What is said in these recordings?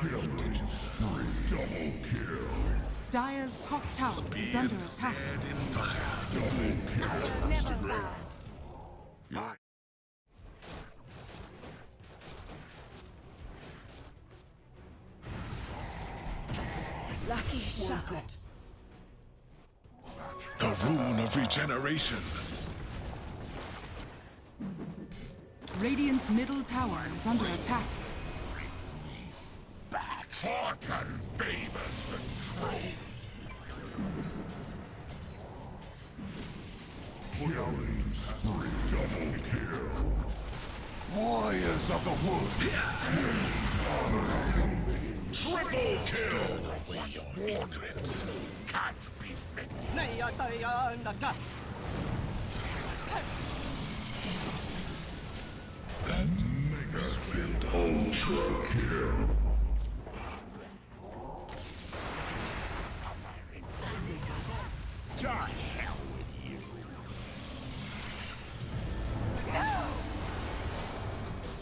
Double kill. Dire's top tower is under attack. Never bow. Lucky shot. The rune of regeneration. Radiant's middle tower is under attack. Back. Fortune favors the true. Killing spree. Double kill. Warriors of the wood. Triple kill. Burn away your ignorance. Can't be fit. Ultra kill. To hell with you.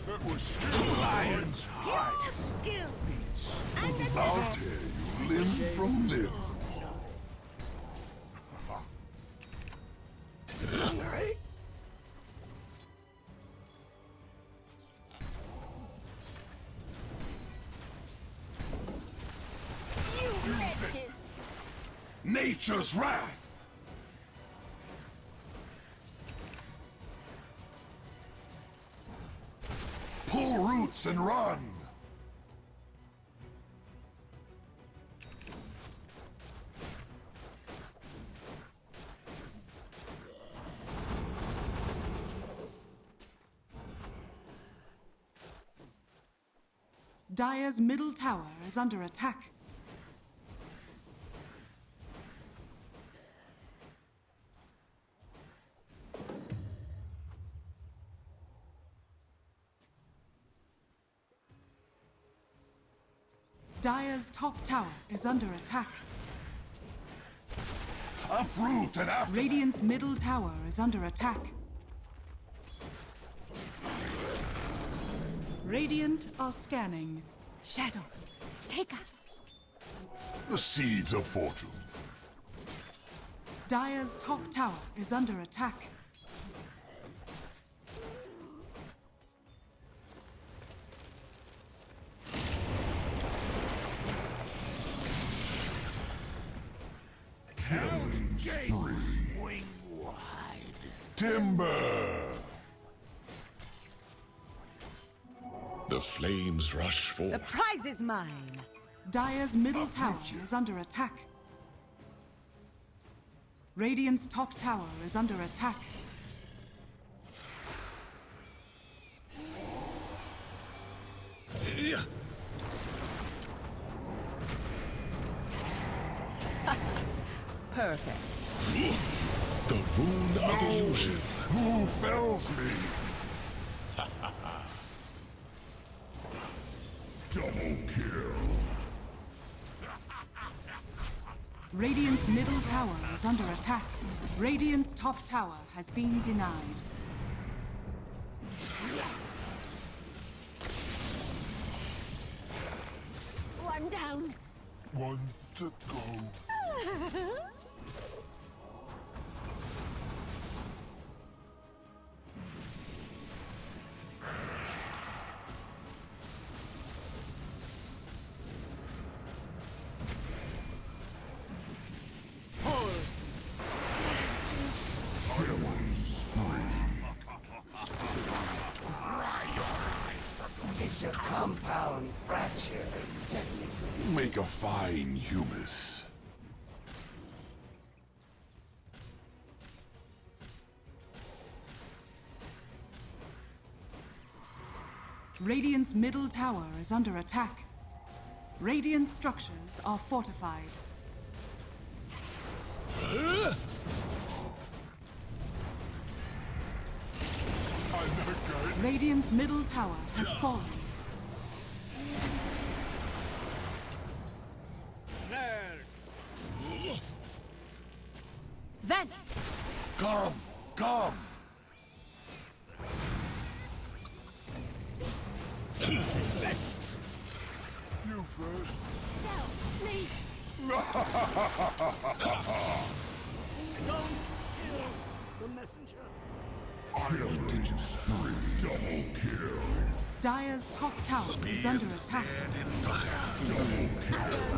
That was skill. Lion's heart. Your skill. I'll tear you limb from limb. You read his. Nature's wrath. Pull roots and run. Dire's middle tower is under attack. Dire's top tower is under attack. Uproot and after. Radiant's middle tower is under attack. Radiant are scanning. Shadows, take us. The seeds of fortune. Dire's top tower is under attack. Killing gates swing wide. Timber. The flames rush forth. The prize is mine. Dire's middle Uproot tower you. is under attack. Radiant's top tower is under attack. Yeah. Perfect. The rune of illusion. Who fells me? Double kill. Radiant's middle tower is under attack. Radiant's top tower has been denied. One down. One to go. It's a compound fracture, technically. Make a fine humus. Radiant's middle tower is under attack. Radiant structures are fortified. Radiant's middle tower has fallen. Then. Come, come. You The messenger. Double kill. Dire's top tower is under attack.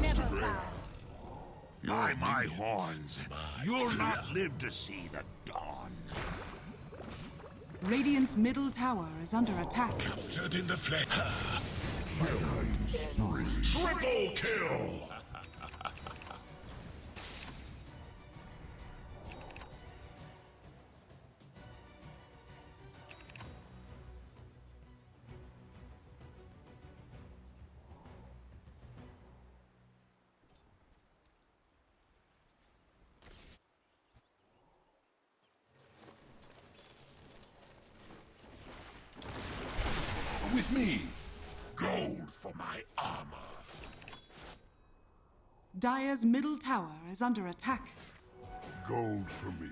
Never bow. By my horns, you'll not live to see the dawn. Radiant's middle tower is under attack. Captured in the flesh. Triple kill. With me, gold for my armor. Dire's middle tower is under attack. Gold for me.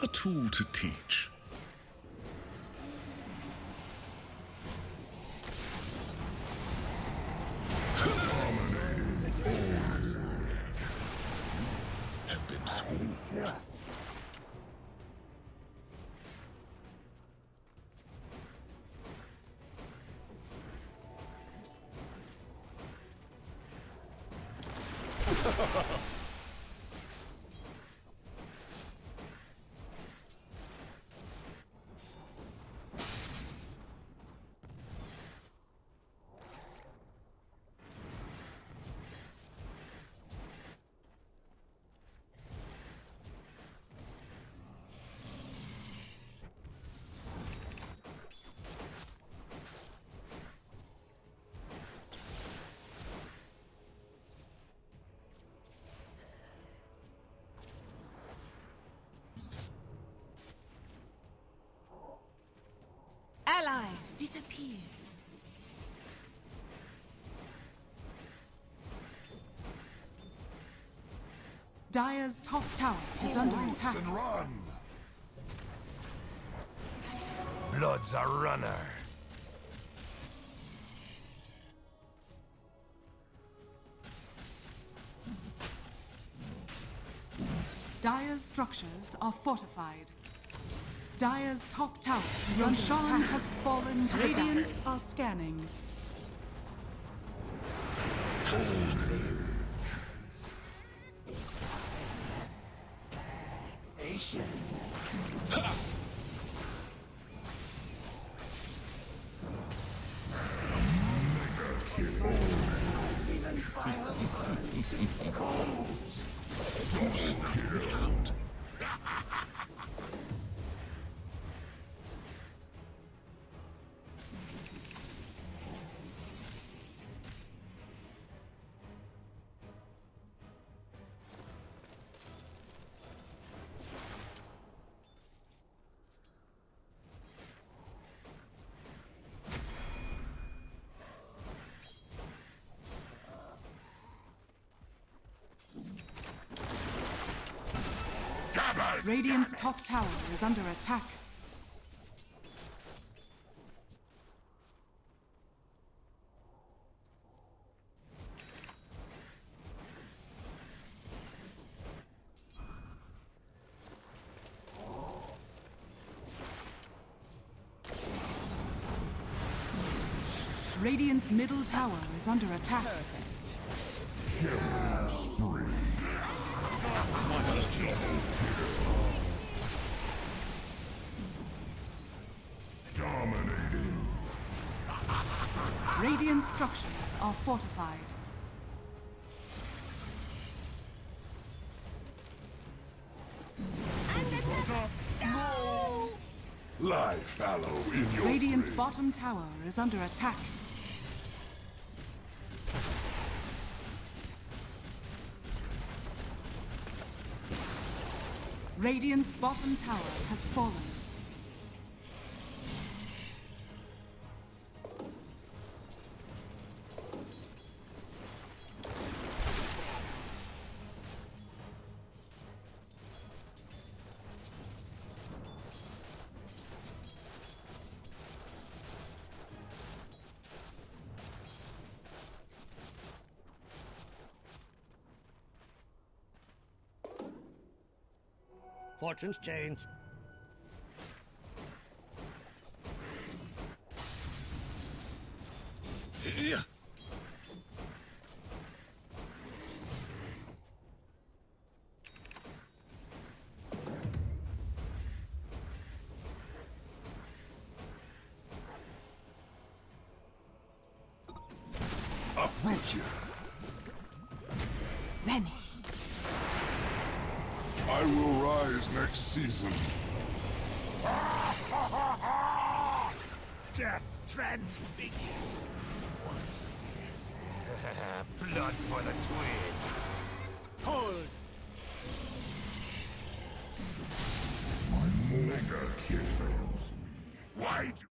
A tool to teach. Have been swooned. Allies disappear. Dire's top tower is under attack. And run. Blood's a runner. Dire's structures are fortified. Dire's top tower is under attack. Has fallen to Radiant are scanning. Nation. Even final burns to coals. Radiant's top tower is under attack. Radiant's middle tower is under attack. Dominating. Radiant structures are fortified. Lie fallow in your Radiant's grave. bottom tower is under attack. Radiant's bottom tower has fallen. Fortunes change. Yeah. Uproot you. Vanish. I will rise next season. Death transfigures. Once again. Blood for the twin. Hold! My mega kid fails me. Why do